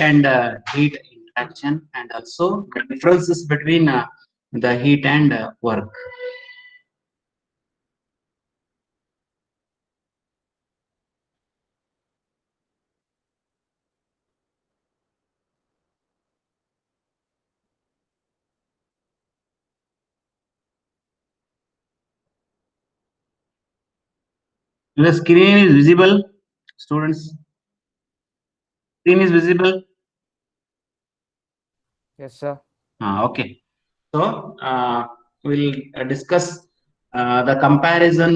and heat interaction, and also the differences between the heat and work. The screen is visible, students. Screen is visible. Yes, sir. Okay. So we'll discuss the comparison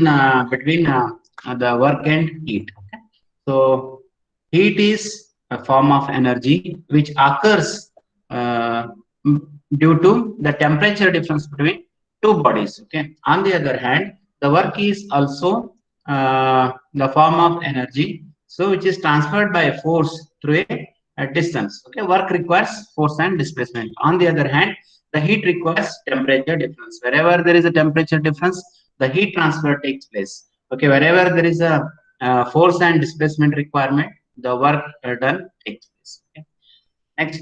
between the work and heat. Okay. So heat is a form of energy which occurs uh, due to the temperature difference between two bodies. Okay. On the other hand, the work is also the form of energy, so which is transferred by a force through a distance. Okay. Work requires force and displacement. On the other hand, the heat requires temperature difference. Wherever there is a temperature difference, the heat transfer takes place. Okay. Wherever there is a force and displacement requirement, the work done takes place. Okay. Next,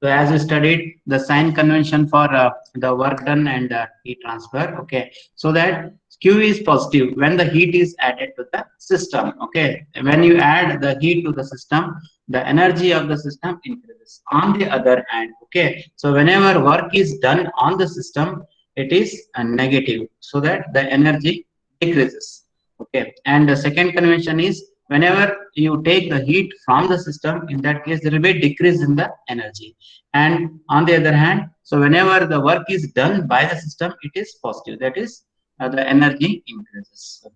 so as we studied the sign convention for the work done and heat transfer, okay, so that Q is positive when the heat is added to the system, okay. When you add the heat to the system, the energy of the system increases. On the other hand, okay, so whenever work is done on the system, it is a negative, so that the energy decreases, okay. And the second convention is whenever you take the heat from the system, in that case, there will be a decrease in the energy. And on the other hand, so whenever the work is done by the system, it is positive, that is the energy increases. Okay.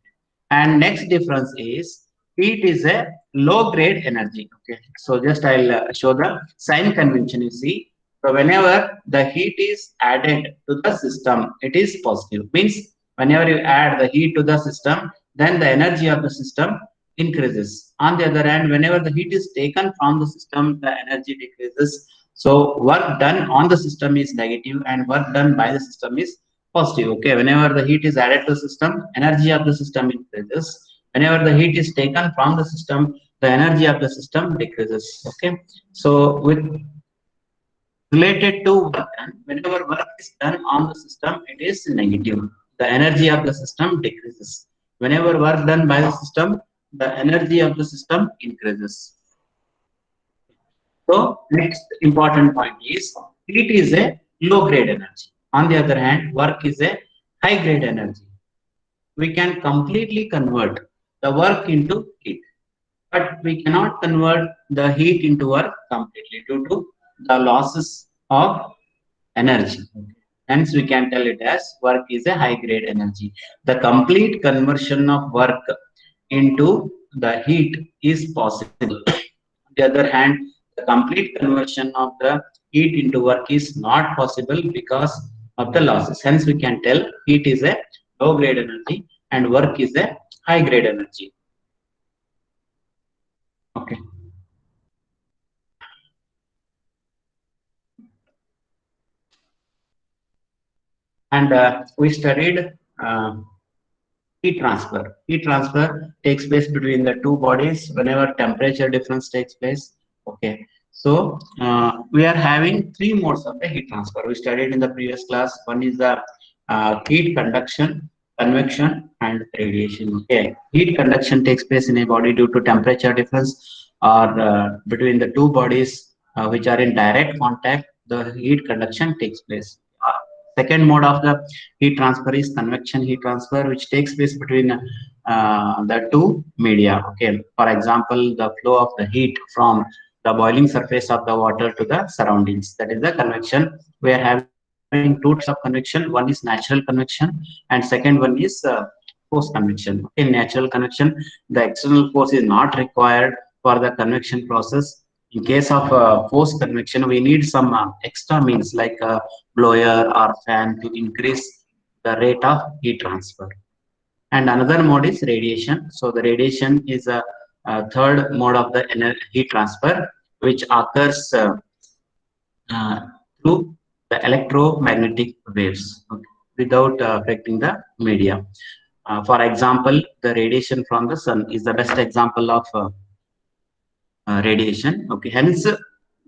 And next difference is heat is a low grade energy. Okay, so just I'll show the sign convention. You see, so whenever the heat is added to the system, it is positive, means whenever you add the heat to the system, then the energy of the system increases. On the other hand, whenever the heat is taken from the system, the energy decreases. So work done on the system is negative and work done by the system is positive. Okay, whenever the heat is added to the system, energy of the system increases. Whenever the heat is taken from the system, the energy of the system decreases. Okay, so with related to work done, whenever work is done on the system, it is negative. The energy of the system decreases. Whenever work done by the system, the energy of the system increases. So next important point is heat is a low grade energy. On the other hand, work is a high grade energy. We can completely convert the work into heat, but we cannot convert the heat into work completely due to the losses of energy. Hence, we can tell it as work is a high grade energy. The complete conversion of work into the heat is possible. On the other hand, the complete conversion of the heat into work is not possible because of the losses. Hence, we can tell heat is a low grade energy and work is a high grade energy. Okay. And we studied heat transfer. Heat transfer takes place between the two bodies whenever temperature difference takes place. Okay. So we are having three modes of the heat transfer. We studied in the previous class. One is the heat conduction, convection, and radiation. Okay. Heat conduction takes place in a body due to temperature difference or between the two bodies which are in direct contact. The heat conduction takes place. Second mode of the heat transfer is convection heat transfer, which takes place between the two media. Okay, for example, the flow of the heat from the boiling surface of the water to the surroundings. That is the convection. We are having two types of convection. One is natural convection, and second one is forced convection. In natural convection, the external force is not required for the convection process. In case of forced convection, we need some extra means like blower or fan to increase the rate of heat transfer. And another mode is radiation. So the radiation is a third mode of the heat transfer, which occurs uh, through the electromagnetic waves, okay, without affecting the media. For example, the radiation from the sun is the best example of radiation. Okay, hence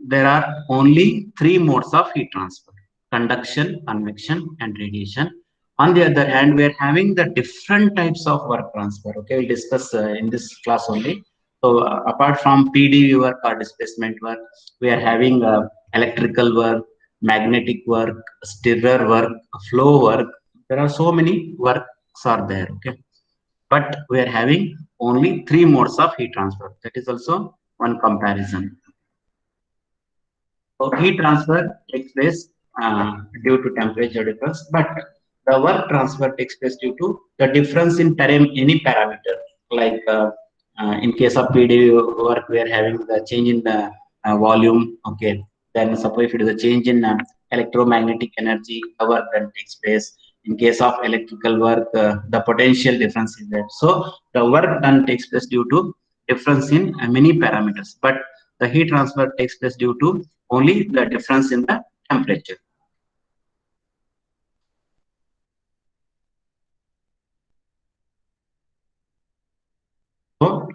there are only three modes of heat transfer: conduction, convection, and radiation. On the other hand, we are having the different types of work transfer. Okay, we'll discuss in this class only. So apart from PDV work or displacement work, we are having electrical work, magnetic work, stirrer work, flow work. There are so many works are there. Okay, but we are having only three modes of heat transfer. That is also one comparison. So heat transfer takes place due to temperature difference, but the work transfer takes place due to the difference in any parameter. Like in case of PD work, we are having the change in the volume. Okay, then suppose if it is a change in electromagnetic energy, the work then takes place. In case of electrical work, the potential difference is there. So the work done takes place due to difference in many parameters, but the heat transfer takes place due to only the difference in the temperature.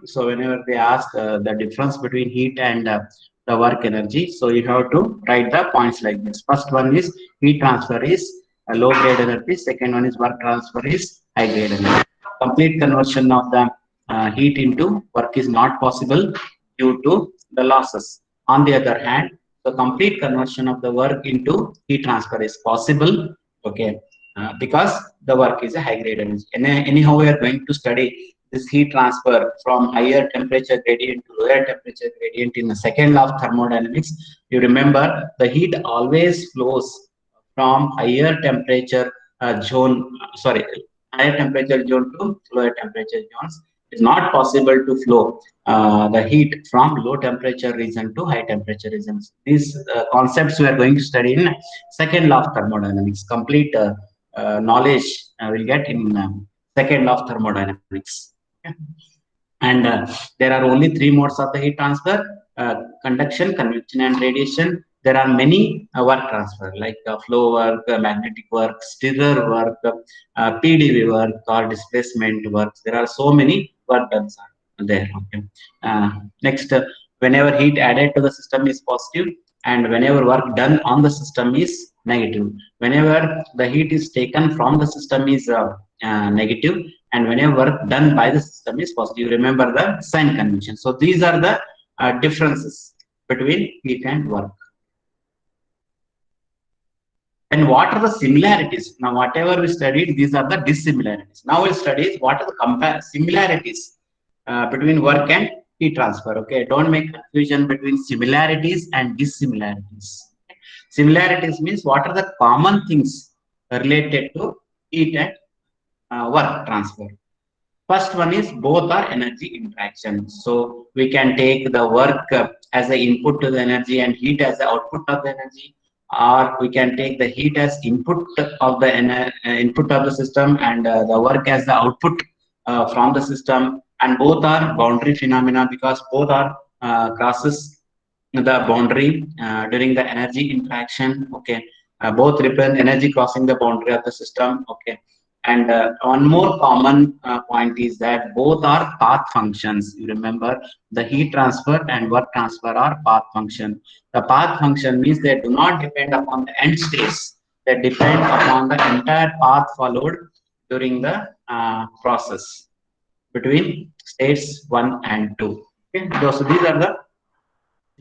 So whenever they ask the difference between heat and the work energy, so you have to write the points like this. First one is heat transfer is a low grade energy. Second one is work transfer is high grade energy. Complete conversion of the heat into work is not possible due to the losses. On the other hand, the complete conversion of the work into heat transfer is possible. Okay, because the work is a high grade energy. And anyhow, we are going to study this heat transfer from higher temperature gradient to lower temperature gradient in the second law of thermodynamics. You remember the heat always flows from higher temperature higher temperature zone to lower temperature zones. It's not possible to flow the heat from low temperature region to high temperature regions. These concepts we are going to study in second law of thermodynamics. Complete knowledge we'll get in second law of thermodynamics. Okay. And there are only three modes of the heat transfer: conduction, convection, and radiation. There are many work transfer like flow work, magnetic work, stirrer work, PDV work, or displacement works. There are so many work done there. Okay. Next, whenever heat added to the system is positive, and whenever work done on the system is negative. Whenever the heat is taken from the system is negative, and whenever work done by the system is positive. Remember the sign convention. So these are the differences between heat and work. And what are the similarities? Now, whatever we studied, these are the dissimilarities. Now we'll study what are the similarities between work and heat transfer. Okay, don't make confusion between similarities and dissimilarities. Similarities means what are the common things related to heat and work transfer. First one is both are energy interactions. So we can take the work as the input to the energy and heat as the output of the energy, or we can take the heat as input of the input of the system and the work as the output from the system. And both are boundary phenomena because both are crosses the boundary during the energy interaction. Okay, both represent energy crossing the boundary of the system. Okay, and one more common point is that both are path functions. You remember the heat transfer and work transfer are path function. The path function means they do not depend upon the end states. They depend upon the entire path followed during the process between states 1 and 2. Okay, so these are the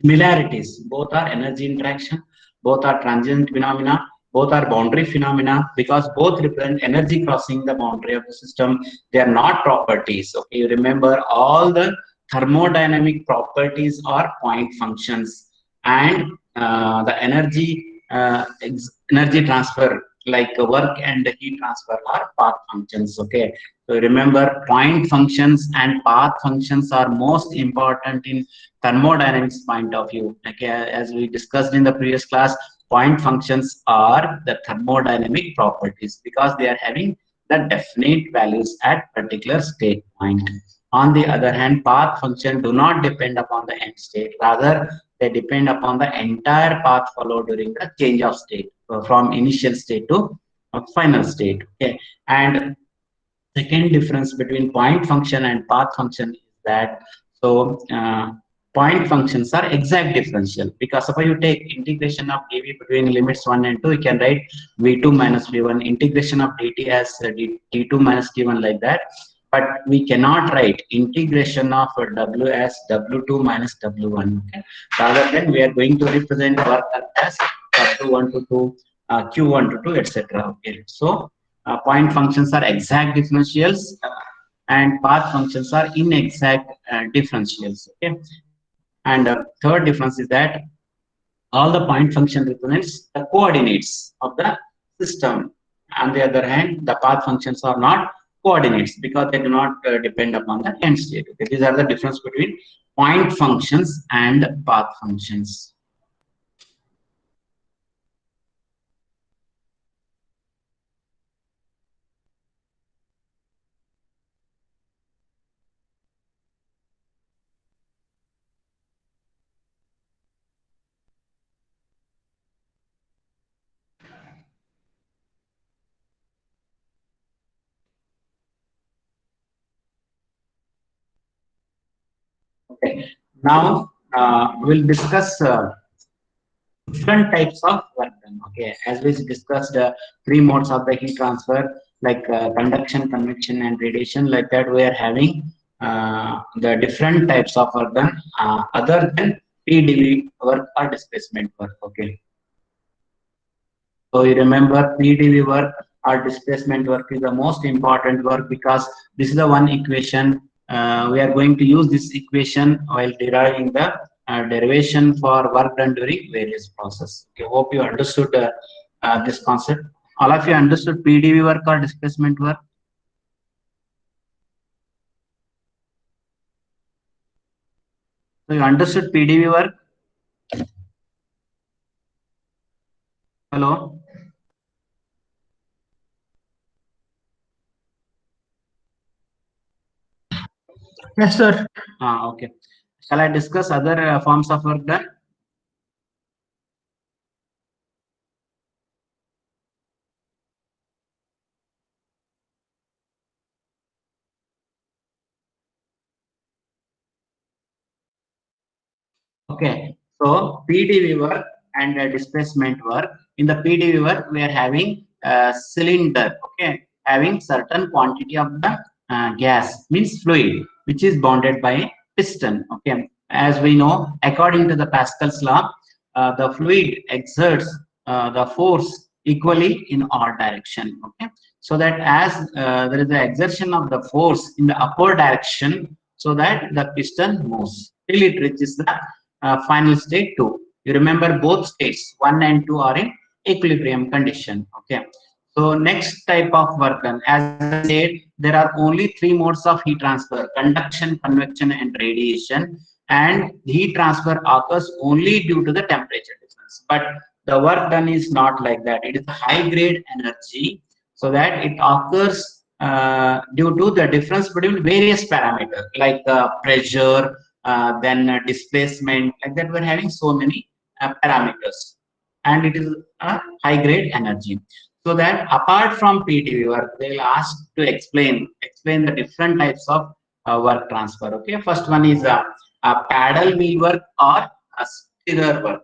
similarities. Both are energy interaction, both are transient phenomena, both are boundary phenomena because both represent energy crossing the boundary of the system. They are not properties. Okay, you remember all the thermodynamic properties are point functions, and the energy transfer like work and heat transfer are path functions. Okay, so remember point functions and path functions are most important in thermodynamics point of view. Okay, as we discussed in the previous class, point functions are the thermodynamic properties because they are having the definite values at particular state point. On the other hand, path function do not depend upon the end state, rather they depend upon the entire path followed during the change of state from initial state to final state. Okay, and Second difference between point function and path function is that, so point functions are exact differential, because suppose you take integration of dv between limits 1 and 2, you can write v2 minus v1, integration of dt as d2 minus d1, like that. But we cannot write integration of w as w2 minus w1. Okay? Rather than we are going to represent work as w1 to 2, q1 to 2, etc. Okay, so point functions are exact differentials, and path functions are inexact differentials. Okay, and third difference is that all the point function represents the coordinates of the system. On the other hand, the path functions are not coordinates because they do not depend upon the end state. Okay? These are the difference between point functions and path functions. Okay. Now we'll discuss different types of work done. Okay, as we discussed, three modes of the heat transfer, like conduction, convection, and radiation. Like that, we are having the different types of work done other than PdV work or displacement work. Okay, so you remember PdV work or displacement work is the most important work, because this is the one equation we are going to use this equation while deriving the derivation for work done during various process. Okay, hope you understood this concept. All of you understood PdV work or displacement work? So you understood PdV work? Hello? Yes, sir. Okay. Shall I discuss other forms of work done? Okay, so PdV work and displacement work. In the PdV work, we are having a cylinder, okay, having certain quantity of the gas, means fluid, which is bounded by a piston. Okay, as we know, according to the Pascal's law, the fluid exerts the force equally in all direction. Okay, so that as there is the exertion of the force in the upward direction, so that the piston moves till it reaches the final state 2. You remember both states 1 and 2 are in equilibrium condition. Okay. So next type of work done, as I said, there are only three modes of heat transfer: conduction, convection, and radiation. And heat transfer occurs only due to the temperature difference. But the work done is not like that. It is a high grade energy, so that it occurs due to the difference between various parameters like pressure, then displacement, like that. We're having so many parameters, and it is a high grade energy. So that apart from PTV work, they'll ask to explain the different types of work transfer. Okay, first one is a paddle wheel work or a stirrer work.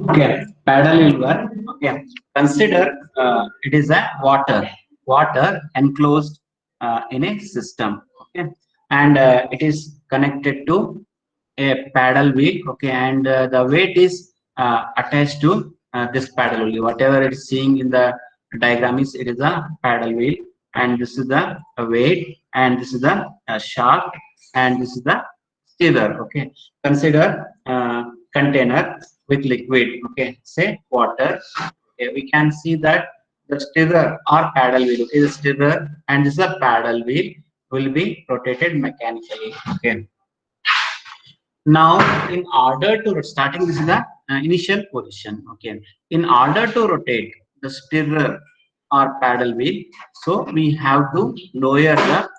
Okay, paddle wheel work. Okay, consider it is a water enclosed in a system. Okay, and it is connected to a paddle wheel. Okay, and the weight is attached to this paddle wheel. Whatever it's seeing in the diagram is, it is a paddle wheel, and this is the weight, and this is the shaft, and this is the stirrer. Okay, consider container with liquid, okay, say water. Okay, we can see that the stirrer or paddle wheel, okay, the stirrer and this is a paddle wheel will be rotated mechanically. Okay, now in order to starting, this is the initial position. Okay, in order to rotate the stirrer or paddle wheel, so we have to lower the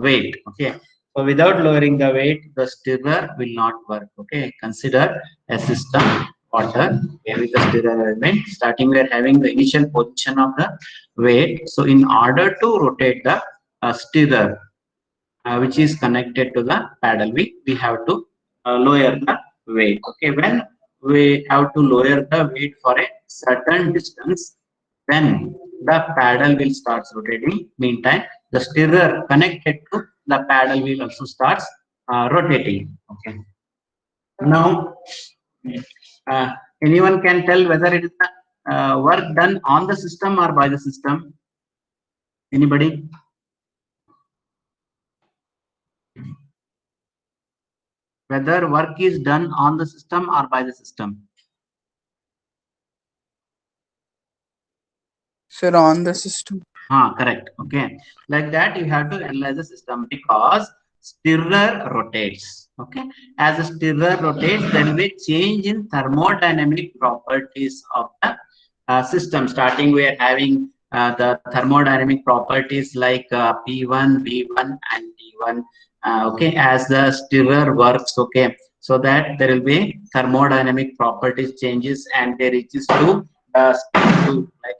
weight. Okay, so without lowering the weight, the stirrer will not work. Okay, consider a system water, okay, with the stirrer element. Starting, we are having the initial position of the weight. So in order to rotate the stirrer, which is connected to the paddle wheel, we have to lower the weight. Okay, when we have to lower the weight for a certain distance, then the paddle wheel starts rotating. Meantime, the stirrer connected to the paddle wheel also starts rotating. Okay, now uh, anyone can tell whether it is the work done on the system or by the system? Anybody? Whether work is done on the system or by the system? Sir, on the system. Correct. Okay. Like that, you have to analyze the system because stirrer rotates. Okay. As the stirrer rotates, there will be change in thermodynamic properties of the system. Starting, we are having the thermodynamic properties like P1, V1, and T1. Okay. As the stirrer works, okay, so that there will be thermodynamic properties changes and they reaches to like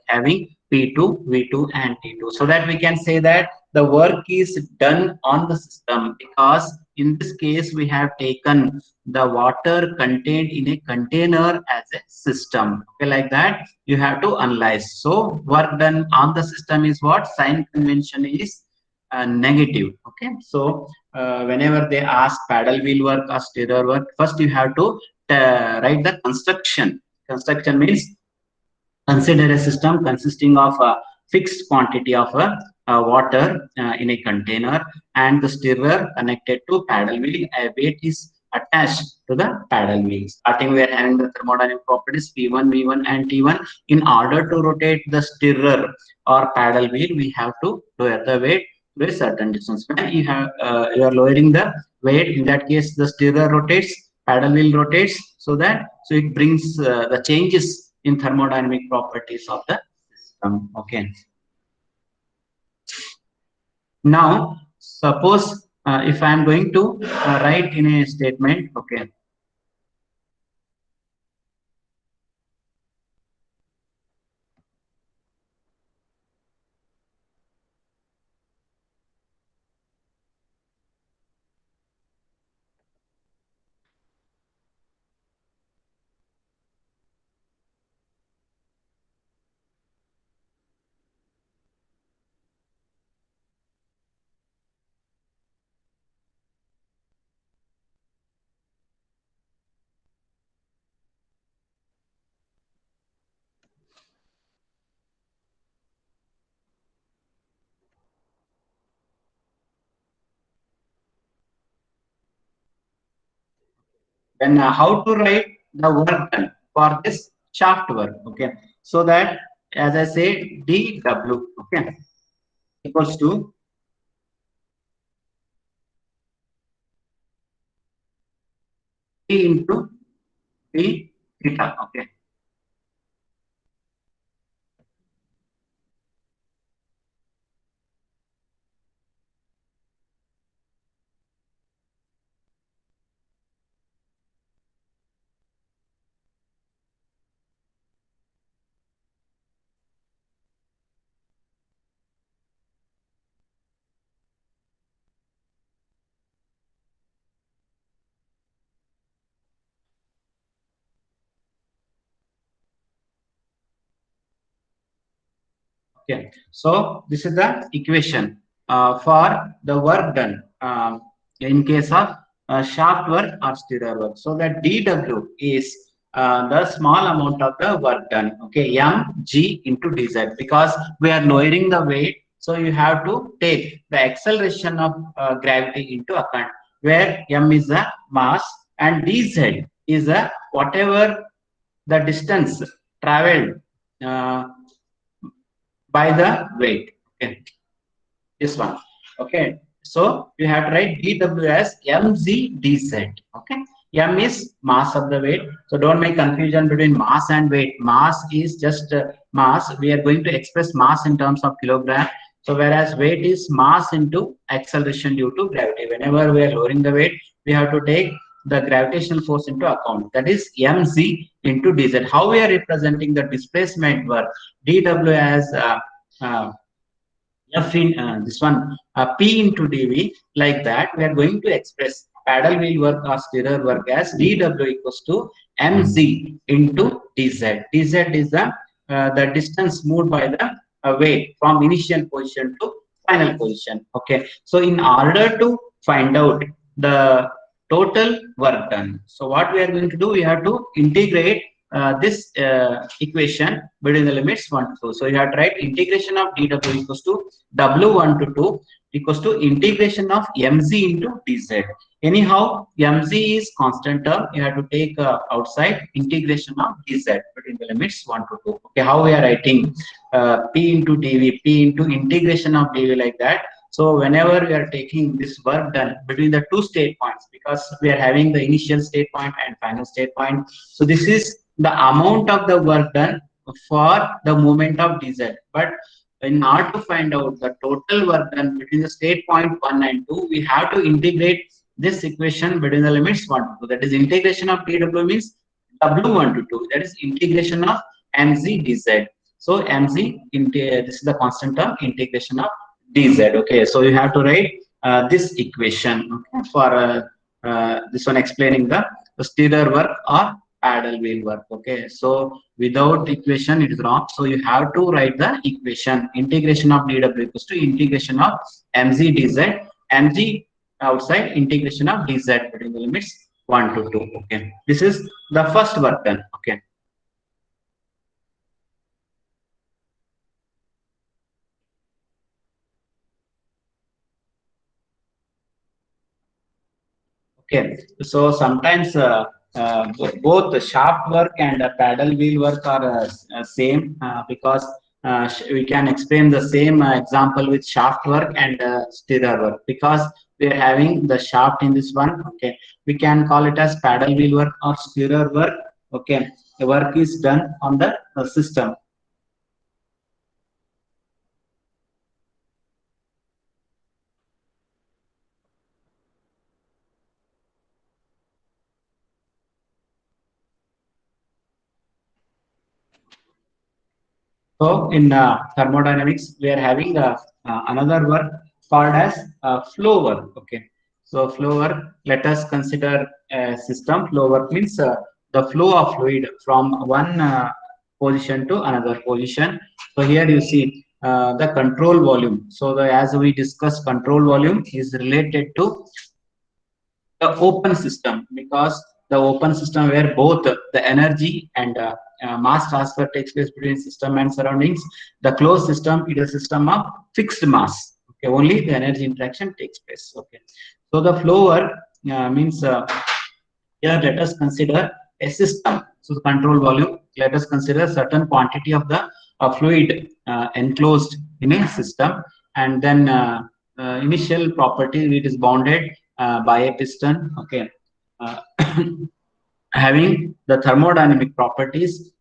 having P2, V2, and T2. So that we can say that the work is done on the system because in this case we have taken the water contained in a container as a system. Okay, like that you have to analyze. So work done on the system is what? Sign convention is negative. Okay, so whenever they ask paddle wheel work or stirrer work, first you have to write the construction. Construction means consider a system consisting of a fixed quantity of water in a container and the stirrer connected to paddle wheel. A weight is attached to the paddle wheel. Starting, we are having the thermodynamic properties P1, V1, and T1. In order to rotate the stirrer or paddle wheel, we have to lower the weight to a certain distance. When you are lowering the weight, in that case, the stirrer rotates, paddle wheel rotates, so it brings the changes in thermodynamic properties of the system. Okay, now suppose if I am going to write in a statement. Okay, then how to write the work done for this shaft work? Okay, so that, as I say, dw, okay, equals to d into d theta. Okay, okay. So this is the equation for the work done in case of shaft work or stirrer work. So that dW is the small amount of the work done. Okay, mg into dz, because we are lowering the weight. So you have to take the acceleration of gravity into account. where m is the mass and dz is the whatever the distance traveled uh, by the weight. Okay, this one. Okay, so you have to write dw as mz dz. Okay, m is mass of the weight, so don't make confusion between mass and weight. Mass is just mass. We are going to express mass in terms of kilogram, so whereas weight is mass into acceleration due to gravity. Whenever we are lowering the weight, we have to take the gravitational force into account, that is mz into dz. How we are representing the displacement work? Dw as uh, F in this one P into dV, like that we are going to express paddle wheel work or stirrer work as dW equals to mz into dz. Dz is the distance moved by the weight from initial position to final position. Okay, so in order to find out the total work done, so what we are going to do, we have to integrate this equation between the limits 1 to 2. So you have to write integration of dw equals to w1 to 2 equals to integration of mz into dz. Anyhow, mz is constant term. You have to take outside integration of dz between the limits 1 to 2. Okay, how we are writing p into dv, p into integration of dv, like that. So whenever we are taking this work done between the two state points, because we are having the initial state point and final state point, so this is the amount of the work done for the movement of dz. But in order to find out the total work done between the state point 1 and 2, we have to integrate this equation between the limits 1 to 2. That is integration of dw means w1 to 2. That is integration of mz dz. So mz, this is the constant term, integration of dz. Okay, so you have to write this equation, okay, for this one explaining the stirrer work or paddle wheel work. Okay, so without equation it is wrong, so you have to write the equation integration of dw equals to integration of mz dz, mg outside integration of dz between the limits 1 to 2. Okay, this is the first work done. Okay, okay, so sometimes both the shaft work and paddle wheel work are same, because we can explain the same example with shaft work and stirrer work, because we are having the shaft in this one. Okay, we can call it as paddle wheel work or stirrer work. Okay, the work is done on the system. So in thermodynamics, we are having another work called as flow work. Okay, so flow work. Let us consider a system. Flow work means the flow of fluid from one position to another position. So here you see the control volume. So as we discussed, control volume is related to the open system, because the open system where both the energy and mass transfer takes place between system and surroundings. The closed system is a system of fixed mass. Okay, only the energy interaction takes place. Okay, so the flow work means here let us consider a system. So the control volume, let us consider certain quantity of the fluid enclosed in a system, and then initial property, it is bounded by a piston. Okay, uh, having the thermodynamic properties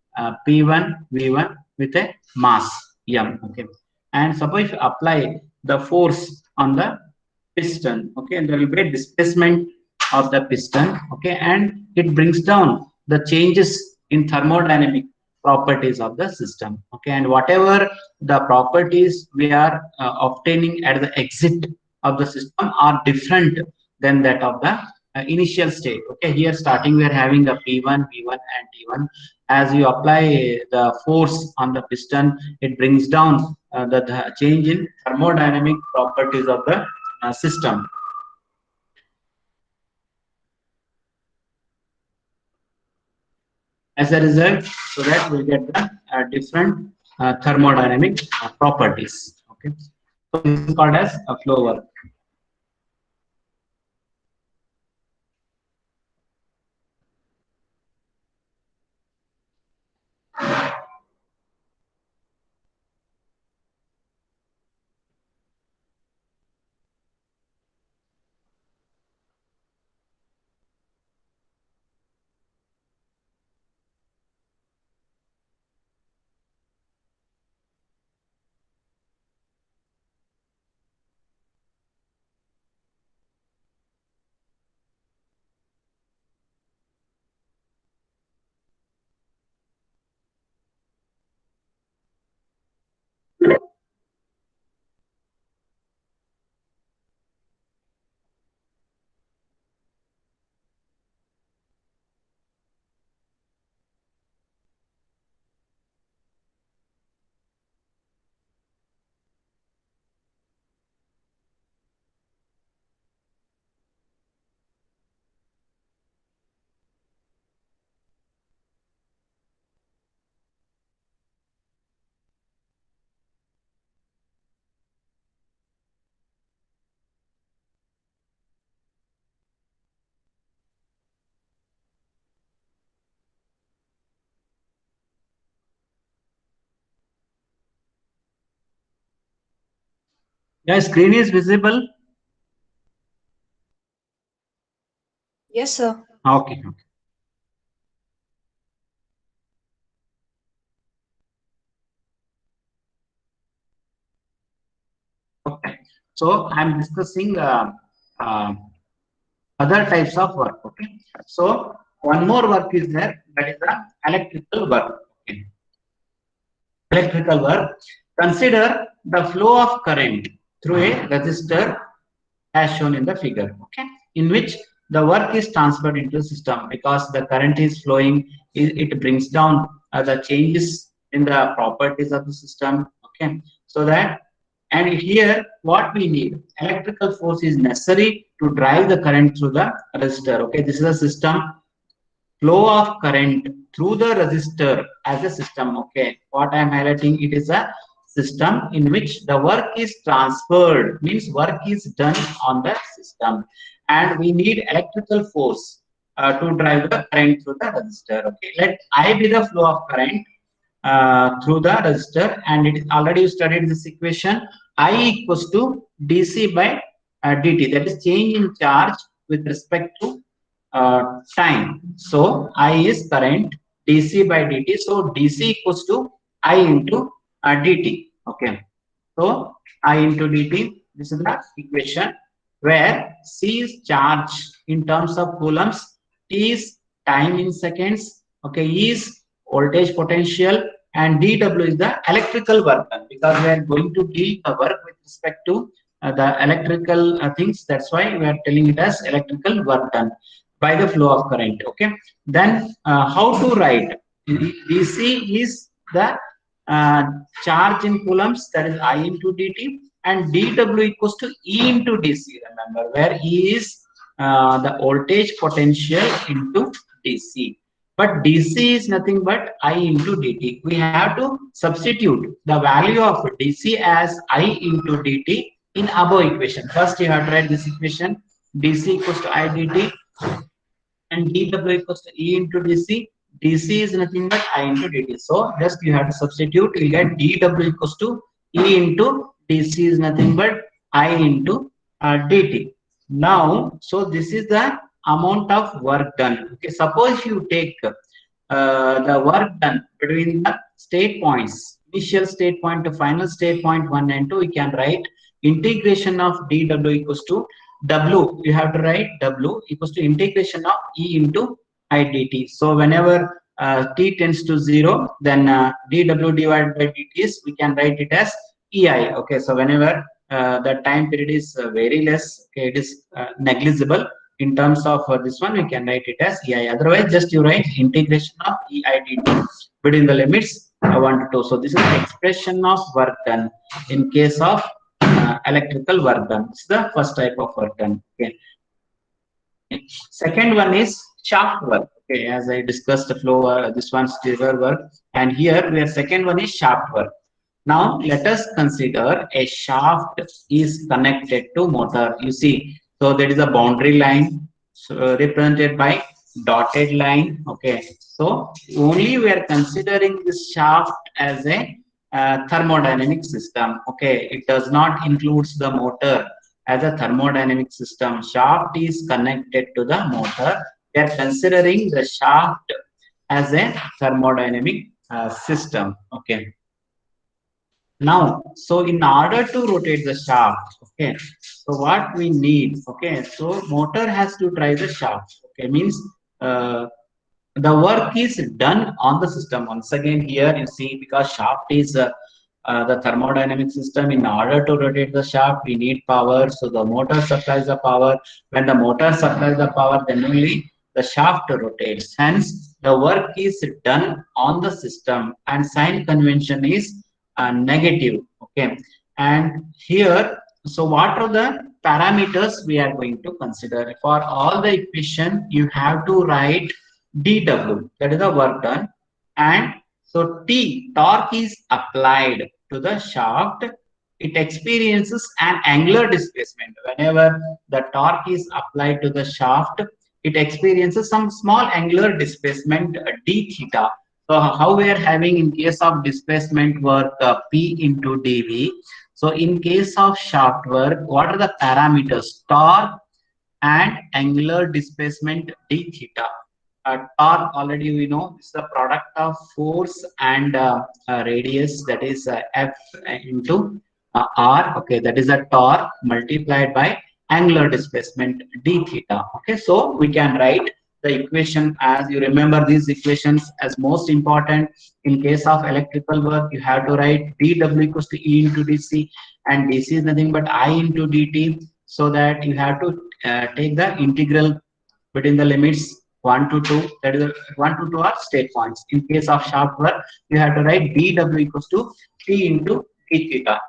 P1 V1 with a mass m. Okay, and suppose if you apply the force on the piston, okay, there will be a displacement of the piston. Okay, and it brings down the changes in thermodynamic properties of the system. Okay, and whatever the properties we are obtaining at the exit of the system are different than that of the initial state. Okay, here starting we are having a P1 V1 and T1. As you apply the force on the piston, it brings down the change in thermodynamic properties of the system. As a result, so that we get the different thermodynamic properties. Okay, so this is called as a flow work. Guys, screen is visible? Yes, sir. Okay. Okay. So I'm discussing uh, other types of work. Okay. So one more work is there, that is the electrical work. Okay. Electrical work. Consider the flow of current through a resistor as shown in the figure. Okay. In which the work is transferred into the system because the current is flowing, it brings down the changes in the properties of the system. Okay. So that, and here what we need, electrical force is necessary to drive the current through the resistor. Okay, this is a system, flow of current through the resistor as a system. Okay, what I am highlighting, it is a system in which the work is transferred, means work is done on the system, and we need electrical force to drive the current through the resistor. Okay, let I be the flow of current through the resistor, and it is already you studied this equation, I equals to dc by dt, that is change in charge with respect to time. So I is current, dc by dt, so dc equals to I into dt. Okay, so I into dt, this is the equation where c is charge in terms of coulombs, t is time in seconds, okay, e is voltage potential, and dw is the electrical work done, because we are going to deal the work with respect to the electrical things. That's why we are telling it as electrical work done by the flow of current. Okay, then how to write? dc is the uh, charge in coulombs, that is I into dt, and dw equals to e into dc, remember, where e is the voltage potential into dc, but dc is nothing but I into dt. We have to substitute the value of dc as I into dt in above equation. First you have to write this equation, dc equals to I dt, and dw equals to e into dc. Dc is nothing but I into dt. So just you have to substitute, you get dw equals to e into dc is nothing but I into dt. Now, so this is the amount of work done. Okay, suppose you take the work done between the state points, initial state point to final state point 1 and 2, we can write integration of dw equals to w, you have to write w equals to integration of e into I dt. So whenever t tends to 0, then dw divided by dt is, we can write it as ei. Okay, so whenever the time period is very less, okay, it is negligible in terms of this one, we can write it as ei. Otherwise just you write integration of ei dt between the limits 1 to 2. So this is the expression of work done in case of electrical work done. This is the first type of work done. Okay, second one is shaft work. Okay, as I discussed the flow, this one's stirrer work, and here we are, second one is shaft work. Now let us consider a shaft is connected to motor. You see, so there is a boundary line, so, represented by dotted line. Okay, so only we are considering this shaft as a thermodynamic system. Okay, it does not includes the motor as a thermodynamic system. Shaft is connected to the motor. We are considering the shaft as a thermodynamic system. Okay. Now, so in order to rotate the shaft, okay, so what we need, okay, so motor has to drive the shaft. Okay, means uh, the work is done on the system. Once again, here you see, because shaft is the thermodynamic system, in order to rotate the shaft we need power, so the motor supplies the power. When the motor supplies the power, then only the shaft rotates, hence the work is done on the system, and sign convention is negative. Okay, and here, so what are the parameters we are going to consider? For all the equation you have to write dw, that is the work done, and so T, torque is applied to the shaft. It experiences an angular displacement. Whenever the torque is applied to the shaft, it experiences some small angular displacement d theta. So how we are having in case of displacement work P into dV. So in case of shaft work, what are the parameters? Torque and angular displacement d theta. Torque already we know is the product of force and radius, that is F into R. Okay, that is a torque multiplied by angular displacement d theta. Okay, so we can write the equation as, you remember these equations as most important. In case of electrical work, you have to write dW equals to E into dC, and dC is nothing but I into dt. So that you have to take the integral between the limits 1 to 2, that is 1 to 2 are state points. In case of shaft work, you have to write dW equals to T into d theta.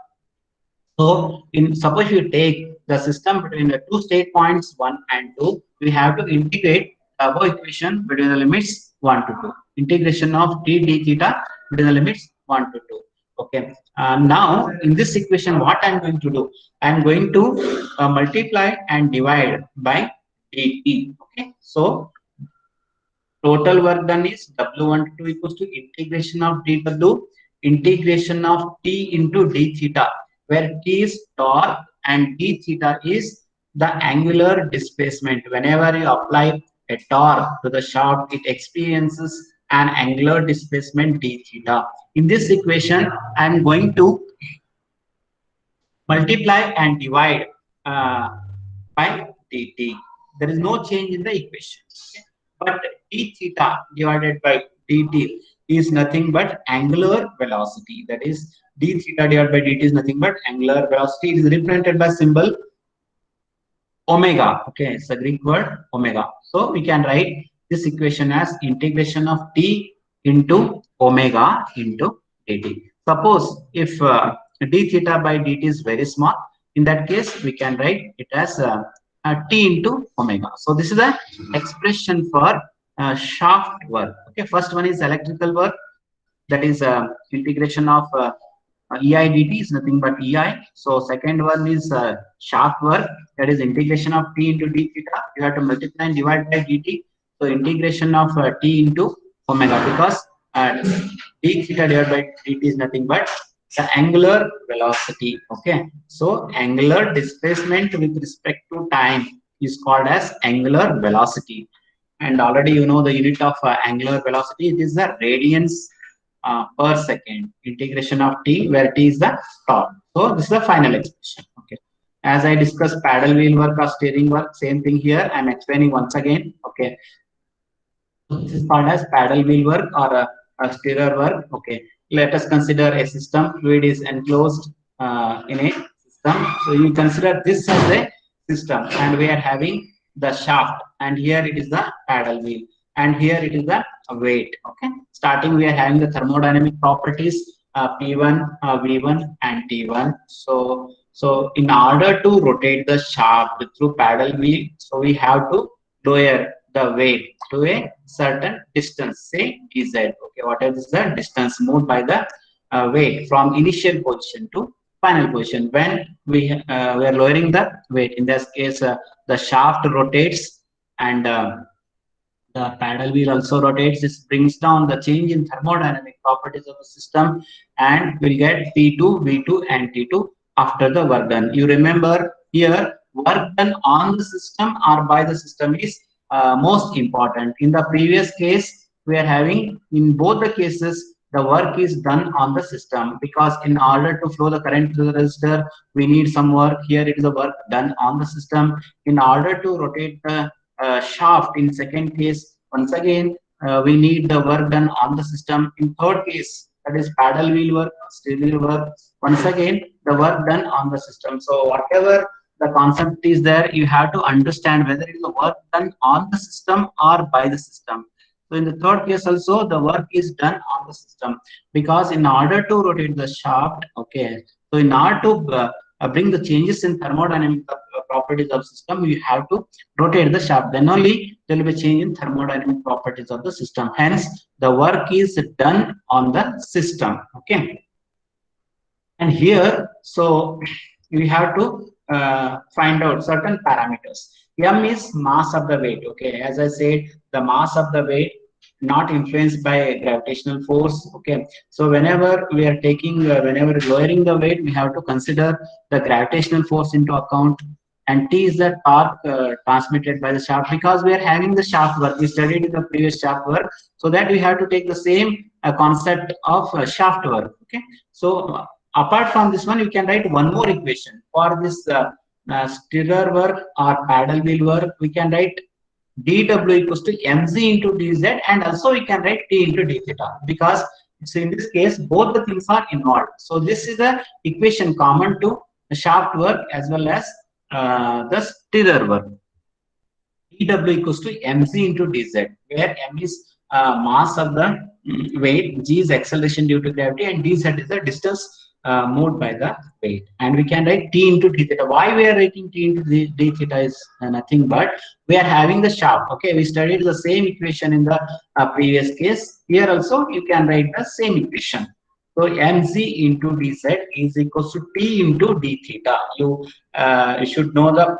So in suppose you take the system between the two state points 1 and 2, we have to integrate the above equation between the limits 1 to 2. Integration of t d theta between the limits 1 to 2. Okay. Now in this equation, what I'm going to do? I'm going to multiply and divide by dt. Okay. So total work done is W12 equals to integration of dW, integration of T into d theta, where T is torque and d theta is the angular displacement. Whenever you apply a torque to the shaft, it experiences an angular displacement d theta. In this equation, I am going to multiply and divide by dt. There is no change in the equation. Okay? But d theta divided by dt is nothing but angular velocity. That is, d theta divided by dt is nothing but angular velocity. It is represented by symbol omega. Okay, it's a Greek word omega. So we can write this equation as integration of t into omega into dt. Suppose if d theta by dt is very small, in that case we can write it as t into omega. So this is the expression for shaft work. Okay, first one is electrical work, that is integration of EI dt is nothing but EI. So second one is shaft work, that is integration of t into d theta. You have to multiply and divide by dt. So integration of t into omega, because d theta divided by dt is nothing but the angular velocity. Okay, so angular displacement with respect to time is called as angular velocity. And already you know the unit of angular velocity, it is the radians per second. Integration of t, where t is the torque. So this is the final expression. Okay, as I discussed paddle wheel work or steering work, same thing here I'm explaining once again. Okay, this is called as paddle wheel work or a steerer work. Okay, let us consider a system. Fluid is enclosed in a system. So you consider this as a system, and we are having the shaft, and here it is the paddle wheel, and here it is the weight. Okay, starting we are having the thermodynamic properties P1, V1, and T1. So in order to rotate the shaft through paddle wheel, so we have to lower the weight to a certain distance, say dz. Okay, what is the distance moved by the weight from initial position to final position? When we are lowering the weight, in this case the shaft rotates and the paddle wheel also rotates. This brings down the change in thermodynamic properties of the system, and we'll get P2, V2, and T2 after the work done. You remember here, work done on the system or by the system is most important. In the previous case, we are having, in both the cases, the work is done on the system, because in order to flow the current through the resistor, we need some work. Here it is the work done on the system. In order to rotate the shaft, in second case, once again we need the work done on the system. In third case, that is paddle wheel work, steering wheel work, once again the work done on the system. So whatever the concept is there, you have to understand whether it is the work done on the system or by the system. So in the third case also, the work is done on the system, because in order to rotate the shaft, okay, so in order to bring the changes in thermodynamic properties of system, you have to rotate the shaft. Then only there will be change in thermodynamic properties of the system. Hence, the work is done on the system. Okay. And here, so we have to find out certain parameters. M is mass of the weight. Okay, as I said, the mass of the weight not influenced by gravitational force. Okay, so whenever we are taking, whenever lowering the weight, we have to consider the gravitational force into account, and T is the torque transmitted by the shaft, because we are having the shaft work. We studied in the previous shaft work, so that we have to take the same concept of shaft work. Okay, so apart from this one, you can write one more equation for this stirrer work or paddle wheel work. We can write dw equals to mz into dz, and also we can write t into d theta, because so in this case both the things are involved. So this is the equation common to the shaft work as well as the stirrer work. dw equals to mz into dz, where m is mass of the weight, g is acceleration due to gravity, and dz is the distance moved by the weight. And we can write t into d theta. Why we are writing t into d theta is nothing but we are having the shaft. Okay, we studied the same equation in the previous case. Here also you can write the same equation. So mz into dz is equals to t into d theta. You should know the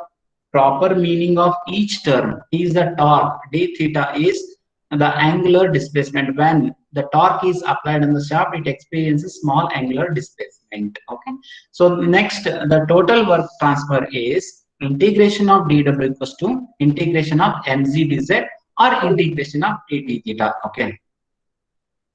proper meaning of each term. Is the torque. D theta is the angular displacement. When the torque is applied on the shaft, it experiences small angular displacement. Okay. So next, the total work transfer is integration of dw equals to integration of mz dz or integration of d theta. Okay.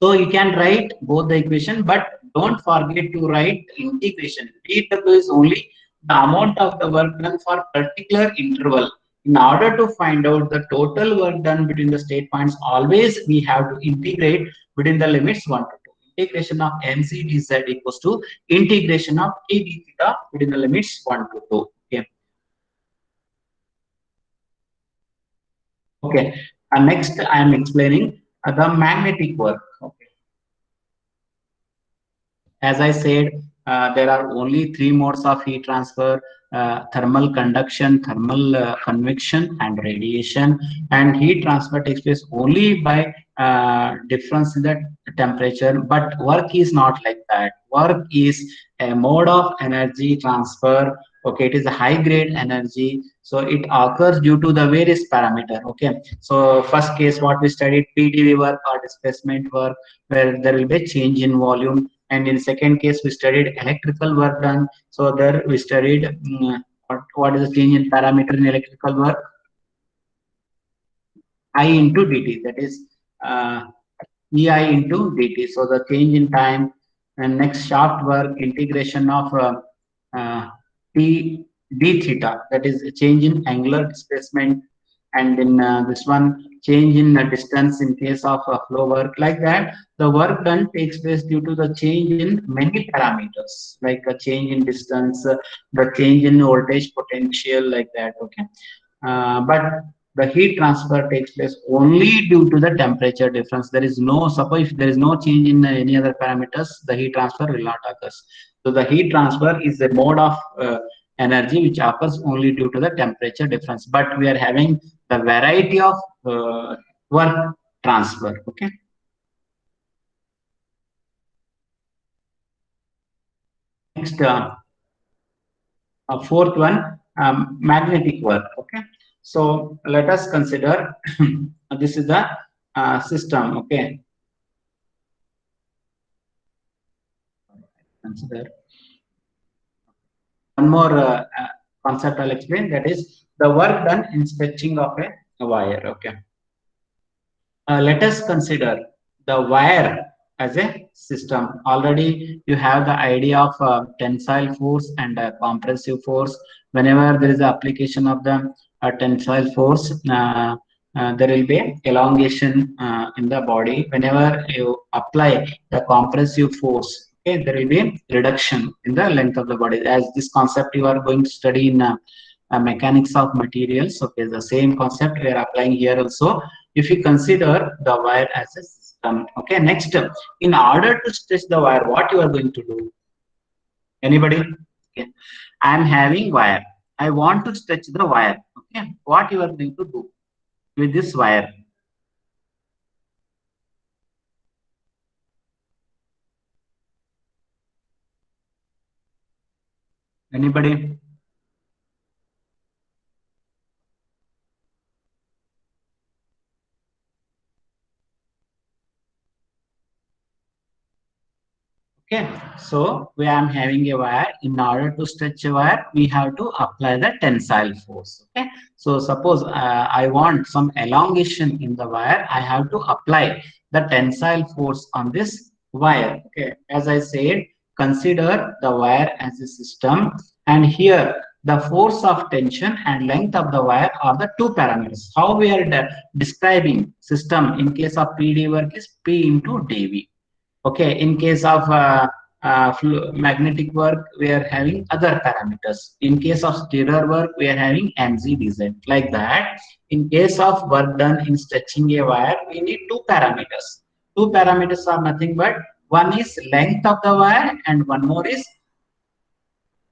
So you can write both the equation, but don't forget to write integration. dw is only the amount of the work done for particular interval. In order to find out the total work done between the state points, always we have to integrate between the limits 1 to 2. Integration of mc dz equals to integration of t d theta between the limits 1 to 2. Okay. Okay. Next, I am explaining the magnetic work. Okay. As I said, there are only three modes of heat transfer: thermal conduction, thermal convection, and radiation. And heat transfer takes place only by difference in the temperature. But work is not like that. Work is a mode of energy transfer. Okay, it is a high grade energy, so it occurs due to the various parameter. Okay, so first case what we studied, PdV work or displacement work, where there will be a change in volume. And in second case we studied electrical work done, so there we studied what is the change in parameter in electrical work, I into dt, that is uh, ei into dt, so the change in time. And next, shaft work, integration of uh, t d theta, that is a change in angular displacement. And in this one, change in distance in case of flow work. Like that, the work done takes place due to the change in many parameters, like a change in distance, the change in voltage potential, like that. Okay. But the heat transfer takes place only due to the temperature difference. There is no, suppose if there is no change in any other parameters, the heat transfer will not occur. So the heat transfer is a mode of energy which occurs only due to the temperature difference. But we are having the variety of work transfer. Okay. Next, fourth one, magnetic work. Okay. So let us consider this is the system. Okay. Consider one more concept I'll explain, that is the work done in stretching of a wire. Okay. Let us consider the wire as a system. Already you have the idea of tensile force and compressive force. Whenever there is an application of the tensile force, there will be elongation in the body. Whenever you apply the compressive force, okay, there will be reduction in the length of the body. As this concept you are going to study in mechanics of materials. Okay, the same concept we are applying here also, if you consider the wire as a system. Okay, next, in order to stretch the wire, what you are going to do? Anybody? Okay, I am having wire. I want to stretch the wire. Okay, what you are going to do with this wire? Anybody? Okay, so we am having a wire. In order to stretch a wire, we have to apply the tensile force. Okay, so suppose I want some elongation in the wire, I have to apply the tensile force on this wire. Okay, as I said, consider the wire as a system, and here the force of tension and length of the wire are the two parameters. How we are describing system in case of PD work is P into dV. Okay, in case of magnetic work, we are having other parameters. In case of stirrer work, we are having mg/dz. Like that, in case of work done in stretching a wire, we need two parameters. Two parameters are nothing but one is length of the wire and one more is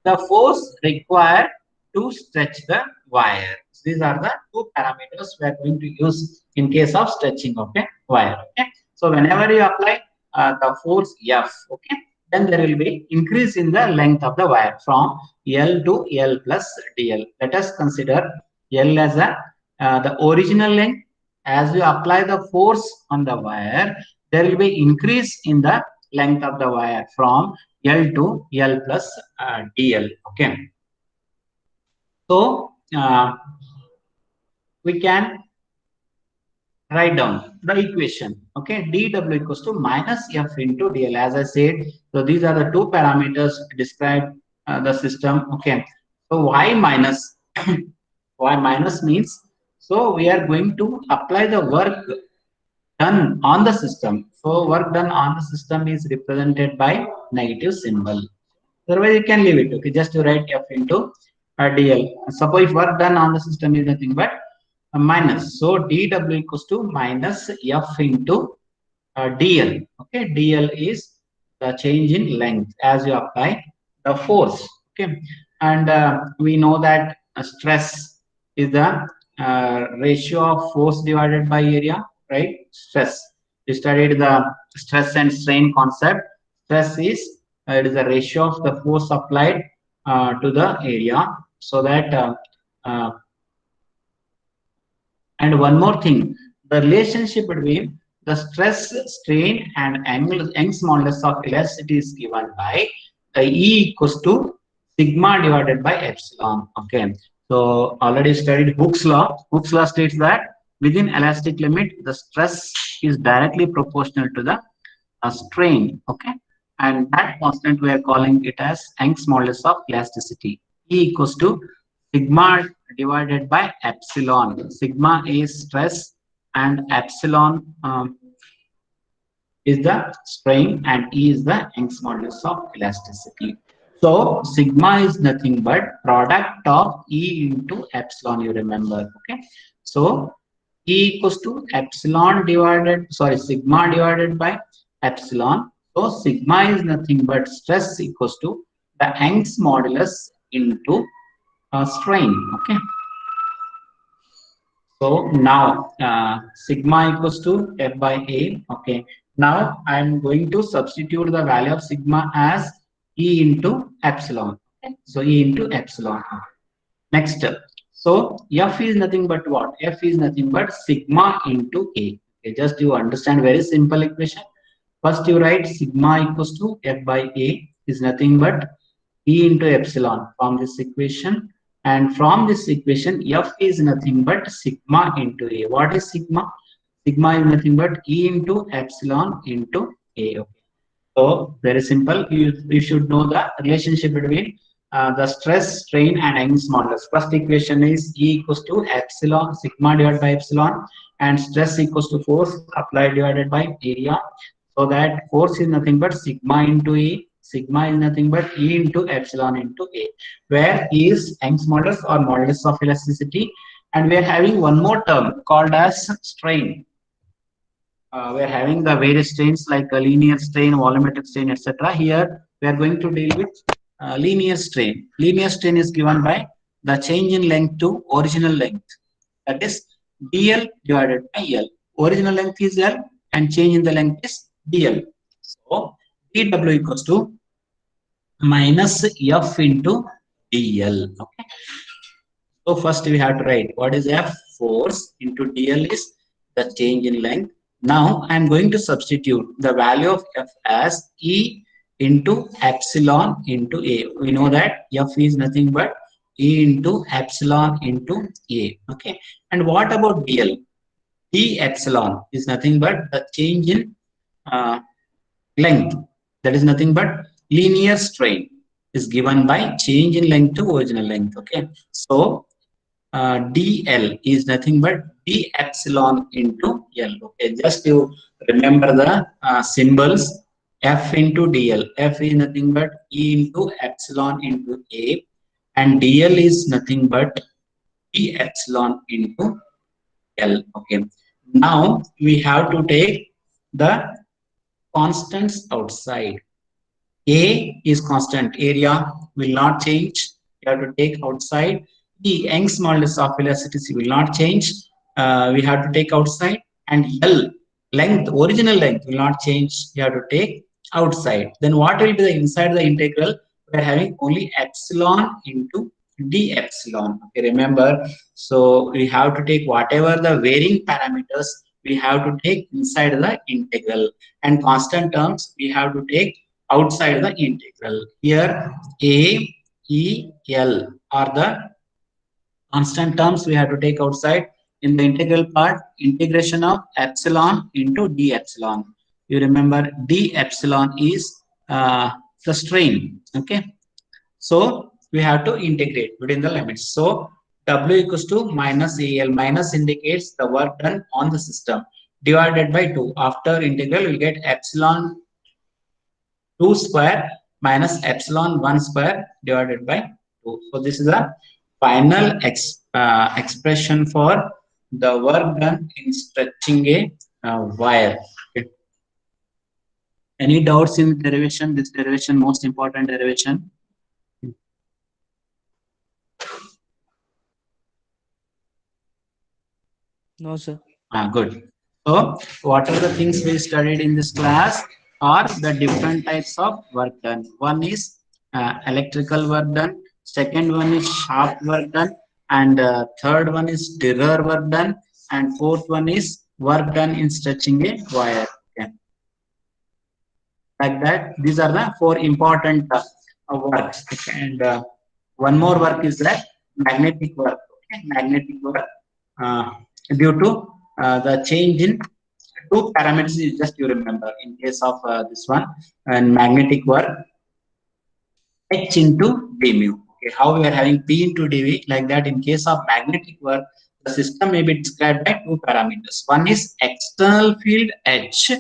the force required to stretch the wire. These are the two parameters we are going to use in case of stretching of a wire. Okay, so whenever you apply the force F, okay, then there will be increase in the length of the wire from L to L plus DL. Let us consider L as the original length. As you apply the force on the wire, there will be increase in the length of the wire from L to L plus DL. Okay, so we can write down the equation. Okay, dw equals to minus F into DL. As I said, so these are the two parameters to describe the system. Okay, so why minus? Why minus means, so we are going to apply the work done on the system. So work done on the system is represented by negative symbol. Otherwise, you can leave it. Okay, just to write F into DL. Suppose work done on the system is nothing but minus. So dw equals to minus F into DL. Okay, DL is the change in length as you apply the force. Okay, and we know that stress is the ratio of force divided by area, right? Stress. We studied the stress and strain concept. Stress is it is the ratio of the force applied to the area, so that and one more thing, the relationship between the stress, strain, and Young's modulus of elasticity is given by E equals to sigma divided by epsilon. Okay, so already studied Hooke's law. Hooke's law states that within elastic limit, the stress is directly proportional to the strain. Okay, and that constant we are calling it as Young's modulus of elasticity. E equals to sigma divided by epsilon. Sigma is stress and epsilon is the strain, and E is the Young's modulus of elasticity. So sigma is nothing but product of E into epsilon, you remember. Okay, so E equals to epsilon divided, sorry, sigma divided by epsilon. So sigma is nothing but stress equals to the Young's modulus into strain. Okay, so now sigma equals to F by A. Okay, now I am going to substitute the value of sigma as E into epsilon. Okay, so E into epsilon. Next, so F is nothing but what? F is nothing but sigma into A. Okay, just you understand very simple equation. First you write sigma equals to F by A is nothing but E into epsilon from this equation, and from this equation F is nothing but sigma into A. What is sigma? Sigma is nothing but E into epsilon into A. Okay. So very simple. You should know the relationship between the stress, strain, and Young's modulus. First equation is E equals to epsilon, sigma divided by epsilon, and stress equals to force applied divided by area. So that force is nothing but sigma into E. Sigma is nothing but E into epsilon into A, where E is Young's modulus or modulus of elasticity, and we are having one more term called as strain. We are having the various strains like linear strain, volumetric strain, etc. Here we are going to deal with linear strain. Linear strain is given by the change in length to original length, that is dl divided by L. Original length is L and change in the length is dl. So dw equals to minus F into dl. Okay. So first we have to write what is F, force, into dl is the change in length. Now I am going to substitute the value of F as E into epsilon into A. We know that F is nothing but E into epsilon into A. Okay. And what about DL? D epsilon is nothing but the change in uh, length. That is nothing but linear strain is given by change in length to original length. Okay. So DL is nothing but D epsilon into L. Okay, just you remember the symbols. F into DL. F is nothing but E into epsilon into A, and DL is nothing but D epsilon into L. Okay. Now we have to take the constants outside. A is constant, area will not change. You have to take outside. The Young's modulus of elasticity will not change. We have to take outside. And L, length, original length will not change. You have to take outside. Then what will be the inside the integral? We are having only epsilon into d epsilon. Okay, remember. So we have to take whatever the varying parameters we have to take inside the integral. And constant terms we have to take outside the integral. Here A, E, L are the constant terms we have to take outside. In the integral part, integration of epsilon into d epsilon. You remember d epsilon is the strain. Okay. So we have to integrate within the limits. So W equals to minus AL. Minus indicates the work done on the system divided by 2. After integral, we get epsilon 2 square minus epsilon 1 square divided by 2. So this is a final expression for the work done in stretching a wire. Okay. Any doubts in derivation? This derivation, most important derivation. No, sir. Good. So, what are the things we studied in this class? Are the different types of work done. One is electrical work done. Second one is shaft work done. And third one is stirrer work done. And fourth one is work done in stretching a wire. Okay. Like that, these are the four important works. Okay. And one more work is that magnetic work. Okay. Magnetic work due to the change in two parameters is just you remember in case of this one and magnetic work H into d mu. Okay, how we are having P into dV like that in case of magnetic work the system may be described by two parameters. One is external field H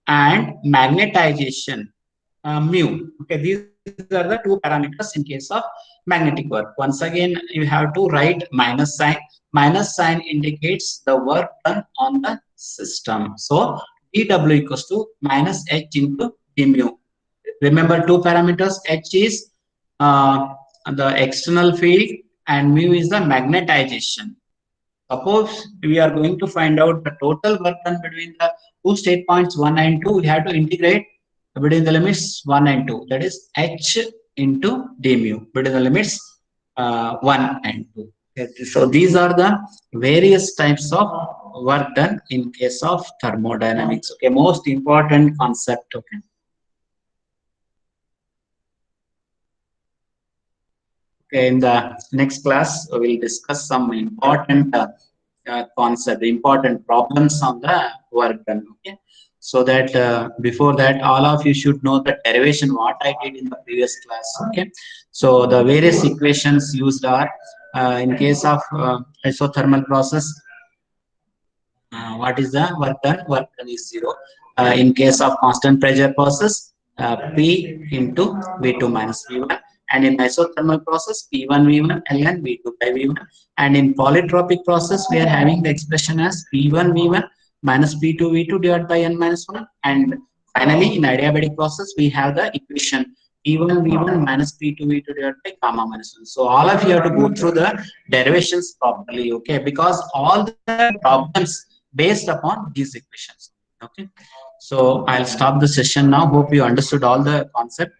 and magnetization mu. Okay, these are the two parameters in case of magnetic work. Once again, you have to write minus sign. Minus sign indicates the work done on the system. So dW equals to minus H into d mu. Remember two parameters. H is the external field and mu is the magnetization. Suppose we are going to find out the total work done between the two state points 1 and 2. We have to integrate between the limits 1 and 2. That is H into d mu between the limits 1 and 2. Okay. So these are the various types of work done in case of thermodynamics. Okay, most important concept. Okay. Okay, in the next class, we will discuss some important concept, important problems on the work done. Okay, so that before that, all of you should know the derivation what I did in the previous class. Okay, so the various equations used are in case of isothermal process. What is the work done? Work done is 0. In case of constant pressure process, P into V2 minus V1. And in isothermal process, P1 V1 ln V2 by V1. And in polytropic process, we are having the expression as P1 V1 minus P2 V2 divided by n minus 1. And finally, in adiabatic process, we have the equation P1 V1 minus P2 V2 divided by gamma minus 1. So all of you have to go through the derivations properly, okay? Because all the problems based upon these equations. Okay, so I'll stop the session now. Hope you understood all the concept.